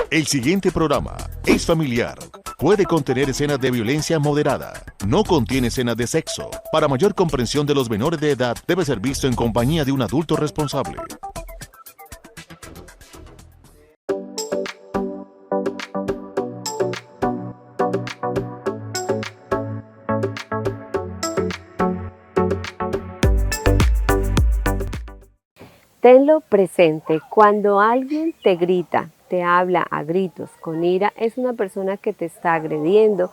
El siguiente programa es familiar. Puede contener escenas de violencia moderada. No contiene escenas de sexo. Para mayor comprensión de los menores de edad, debe ser visto en compañía de un adulto responsable. Tenlo presente, cuando alguien te grita, te habla a gritos, con ira, es una persona que te está agrediendo,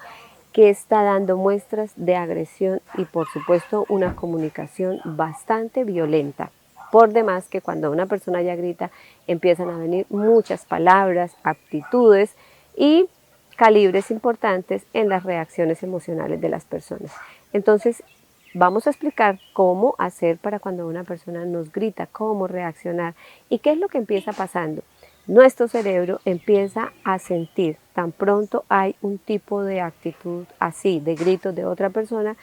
que está dando muestras de agresión y por supuesto una comunicación bastante violenta. Por demás que cuando una persona ya grita empiezan a venir muchas palabras, actitudes y calibres importantes en las reacciones emocionales de las personas. Entonces, vamos a explicar cómo hacer para cuando una persona nos grita, cómo reaccionar y qué es lo que empieza pasando. Nuestro cerebro empieza a sentir, tan pronto hay un tipo de actitud así, de gritos de otra persona,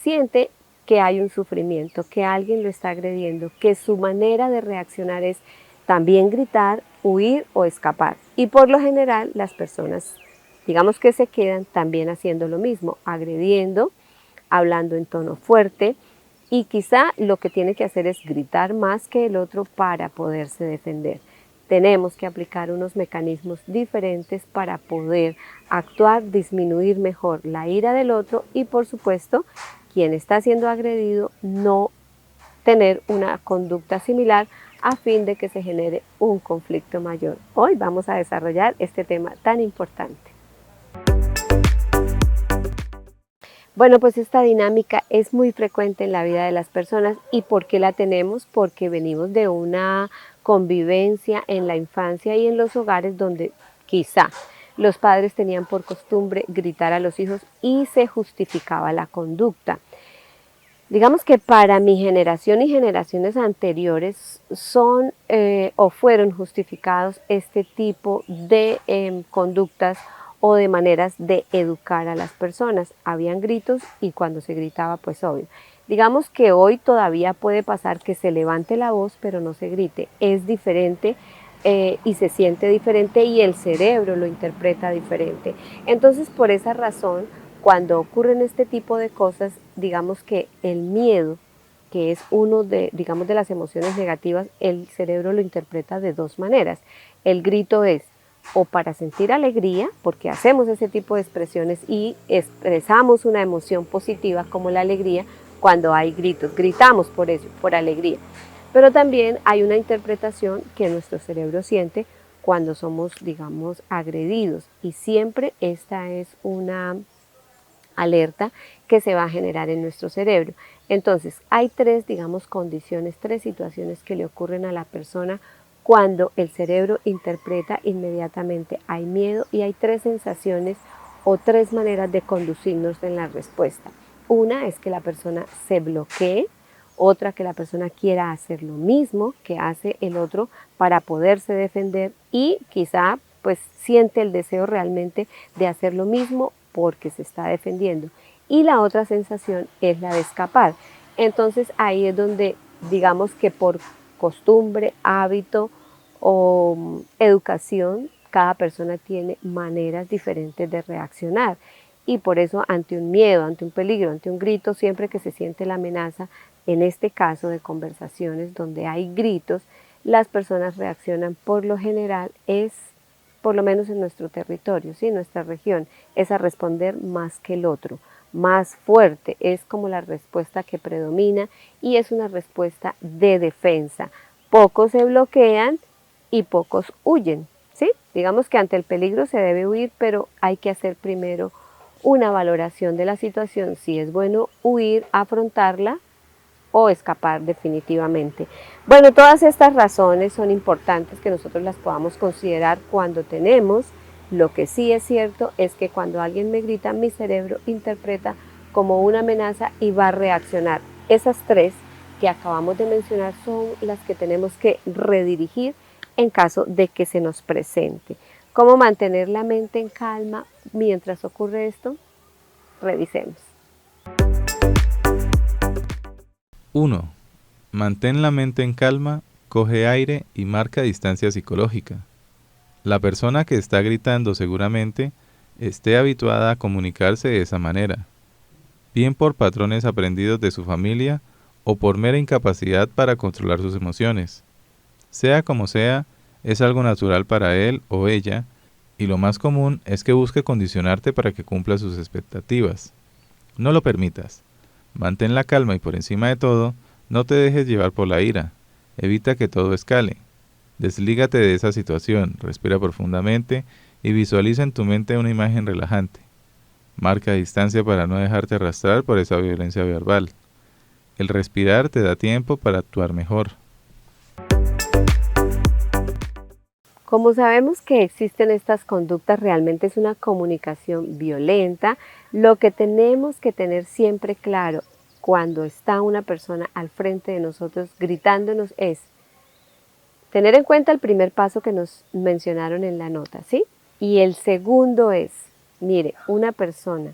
siente que hay un sufrimiento, que alguien lo está agrediendo, que su manera de reaccionar es también gritar, huir o escapar. Y por lo general las personas, digamos que se quedan también haciendo lo mismo, agrediendo, hablando en tono fuerte y quizá lo que tiene que hacer es gritar más que el otro para poderse defender. Tenemos que aplicar unos mecanismos diferentes para poder actuar, disminuir mejor la ira del otro y por supuesto quien está siendo agredido no tener una conducta similar a fin de que se genere un conflicto mayor. Hoy vamos a desarrollar este tema tan importante. Bueno, pues esta dinámica es muy frecuente en la vida de las personas. ¿Y por qué la tenemos? Porque venimos de una convivencia en la infancia y en los hogares donde quizá los padres tenían por costumbre gritar a los hijos y se justificaba la conducta. Digamos que para mi generación y generaciones anteriores son o fueron justificados este tipo de conductas o de maneras de educar a las personas. Habían gritos y cuando se gritaba, pues obvio. Digamos que hoy todavía puede pasar que se levante la voz, pero no se grite. Es diferente y se siente diferente y el cerebro lo interpreta diferente. Entonces, por esa razón, cuando ocurren este tipo de cosas, digamos que el miedo, que es uno de, digamos, de las emociones negativas, el cerebro lo interpreta de dos maneras. El grito es o para sentir alegría, porque hacemos ese tipo de expresiones y expresamos una emoción positiva como la alegría cuando hay gritos, gritamos por eso, por alegría. Pero también hay una interpretación que nuestro cerebro siente cuando somos, digamos, agredidos y siempre esta es una alerta que se va a generar en nuestro cerebro. Entonces, hay tres, digamos, condiciones, tres situaciones que le ocurren a la persona cuando el cerebro interpreta inmediatamente hay miedo y hay tres sensaciones o tres maneras de conducirnos en la respuesta. Una es que la persona se bloquee, otra que la persona quiera hacer lo mismo que hace el otro para poderse defender y quizá pues siente el deseo realmente de hacer lo mismo porque se está defendiendo. Y la otra sensación es la de escapar. Entonces ahí es donde digamos que por costumbre, hábito o educación, cada persona tiene maneras diferentes de reaccionar y por eso ante un miedo, ante un peligro, ante un grito, siempre que se siente la amenaza, en este caso de conversaciones donde hay gritos, las personas reaccionan por lo general es, por lo menos en nuestro territorio, ¿sí? Nuestra región, es a responder más que el otro, más fuerte, es como la respuesta que predomina y es una respuesta de defensa. Pocos se bloquean y pocos huyen, ¿sí? Digamos que ante el peligro se debe huir, pero hay que hacer primero una valoración de la situación, si es bueno huir, afrontarla o escapar definitivamente. Bueno, todas estas razones son importantes que nosotros las podamos considerar cuando tenemos. Lo que sí es cierto es que cuando alguien me grita, mi cerebro interpreta como una amenaza y va a reaccionar. Esas tres que acabamos de mencionar son las que tenemos que redirigir en caso de que se nos presente. ¿Cómo mantener la mente en calma mientras ocurre esto? Revisemos. 1. Mantén la mente en calma, coge aire y marca distancia psicológica. La persona que está gritando seguramente esté habituada a comunicarse de esa manera, bien por patrones aprendidos de su familia o por mera incapacidad para controlar sus emociones. Sea como sea, es algo natural para él o ella, y lo más común es que busque condicionarte para que cumpla sus expectativas. No lo permitas. Mantén la calma y por encima de todo, no te dejes llevar por la ira. Evita que todo escale. Deslígate de esa situación, respira profundamente y visualiza en tu mente una imagen relajante. Marca distancia para no dejarte arrastrar por esa violencia verbal. El respirar te da tiempo para actuar mejor. Como sabemos que existen estas conductas, realmente es una comunicación violenta. Lo que tenemos que tener siempre claro cuando está una persona al frente de nosotros gritándonos es tener en cuenta el primer paso que nos mencionaron en la nota, ¿sí? Y el segundo es, mire, una persona,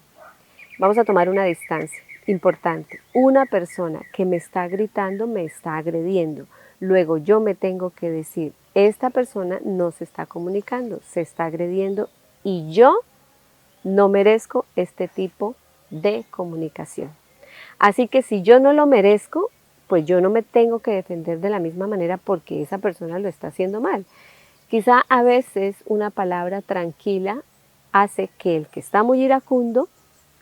vamos a tomar una distancia importante, una persona que me está gritando me está agrediendo. Luego yo me tengo que decir, esta persona no se está comunicando, se está agrediendo y yo no merezco este tipo de comunicación. Así que si yo no lo merezco, pues yo no me tengo que defender de la misma manera porque esa persona lo está haciendo mal. Quizá a veces una palabra tranquila hace que el que está muy iracundo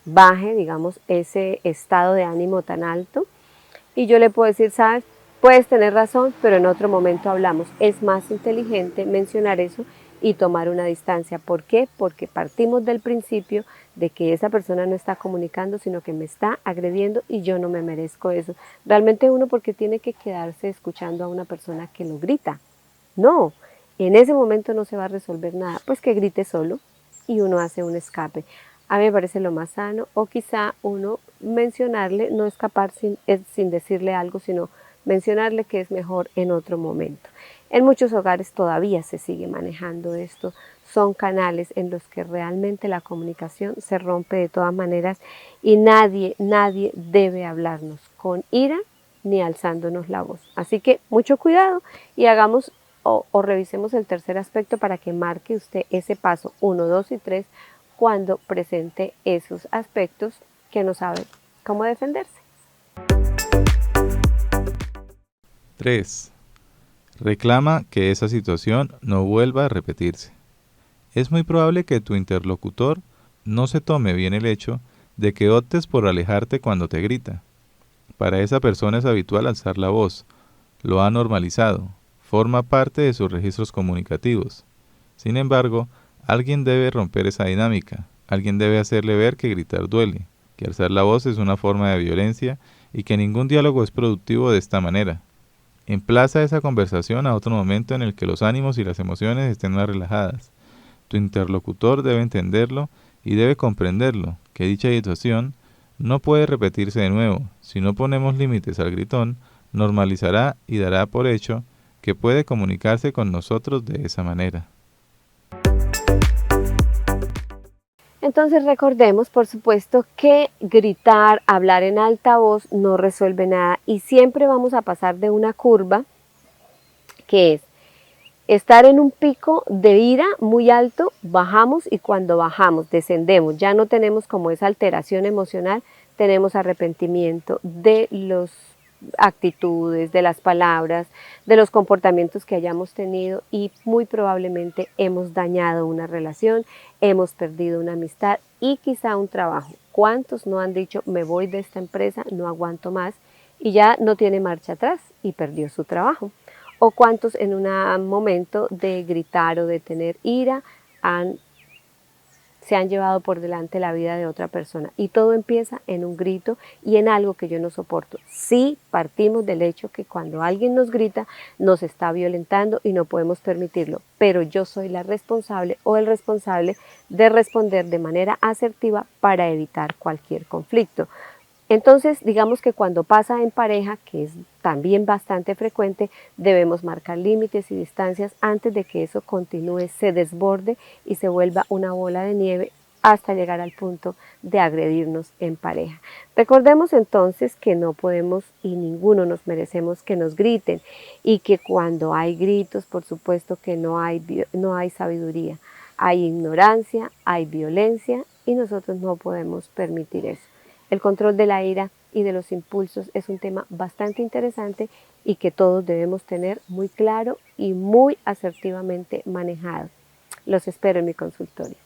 baje, digamos, ese estado de ánimo tan alto y yo le puedo decir, sabes, puedes tener razón, pero en otro momento hablamos. Es más inteligente mencionar eso y tomar una distancia. ¿Por qué? Porque partimos del principio de que esa persona no está comunicando, sino que me está agrediendo y yo no me merezco eso. Realmente uno porque tiene que quedarse escuchando a una persona que lo grita. No, en ese momento no se va a resolver nada, pues que grite solo y uno hace un escape. A mí me parece lo más sano, o quizá uno mencionarle, no escapar sin decirle algo, sino mencionarle que es mejor en otro momento. En muchos hogares todavía se sigue manejando esto, son canales en los que realmente la comunicación se rompe de todas maneras y nadie debe hablarnos con ira ni alzándonos la voz. Así que mucho cuidado y hagamos o revisemos el tercer aspecto para que marque usted ese paso 1, 2 y 3 cuando presente esos aspectos que no sabe cómo defenderse. 3. Reclama que esa situación no vuelva a repetirse. Es muy probable que tu interlocutor no se tome bien el hecho de que optes por alejarte cuando te grita. Para esa persona es habitual alzar la voz, lo ha normalizado, forma parte de sus registros comunicativos. Sin embargo, alguien debe romper esa dinámica, alguien debe hacerle ver que gritar duele, que alzar la voz es una forma de violencia y que ningún diálogo es productivo de esta manera. Emplaza esa conversación a otro momento en el que los ánimos y las emociones estén más relajadas. Tu interlocutor debe entenderlo y debe comprenderlo, que dicha situación no puede repetirse de nuevo. Si no ponemos límites al gritón, normalizará y dará por hecho que puede comunicarse con nosotros de esa manera. Entonces recordemos, por supuesto, que gritar, hablar en alta voz no resuelve nada y siempre vamos a pasar de una curva que es estar en un pico de ira muy alto, bajamos y cuando bajamos, descendemos, ya no tenemos como esa alteración emocional, tenemos arrepentimiento de las actitudes, de las palabras, de los comportamientos que hayamos tenido y muy probablemente hemos dañado una relación, hemos perdido una amistad y quizá un trabajo. ¿Cuántos no han dicho me voy de esta empresa, no aguanto más y ya no tiene marcha atrás y perdió su trabajo? ¿O cuántos en un momento de gritar o de tener ira se han llevado por delante la vida de otra persona? Y todo empieza en un grito y en algo que yo no soporto. Sí, partimos del hecho que cuando alguien nos grita, nos está violentando y no podemos permitirlo. Pero yo soy la responsable o el responsable de responder de manera asertiva para evitar cualquier conflicto. Entonces, digamos que cuando pasa en pareja, que es también bastante frecuente, debemos marcar límites y distancias antes de que eso continúe, se desborde y se vuelva una bola de nieve hasta llegar al punto de agredirnos en pareja. Recordemos entonces que no podemos y ninguno nos merecemos que nos griten y que cuando hay gritos, por supuesto que no hay sabiduría, hay ignorancia, hay violencia y nosotros no podemos permitir eso. El control de la ira y de los impulsos es un tema bastante interesante y que todos debemos tener muy claro y muy asertivamente manejado. Los espero en mi consultorio.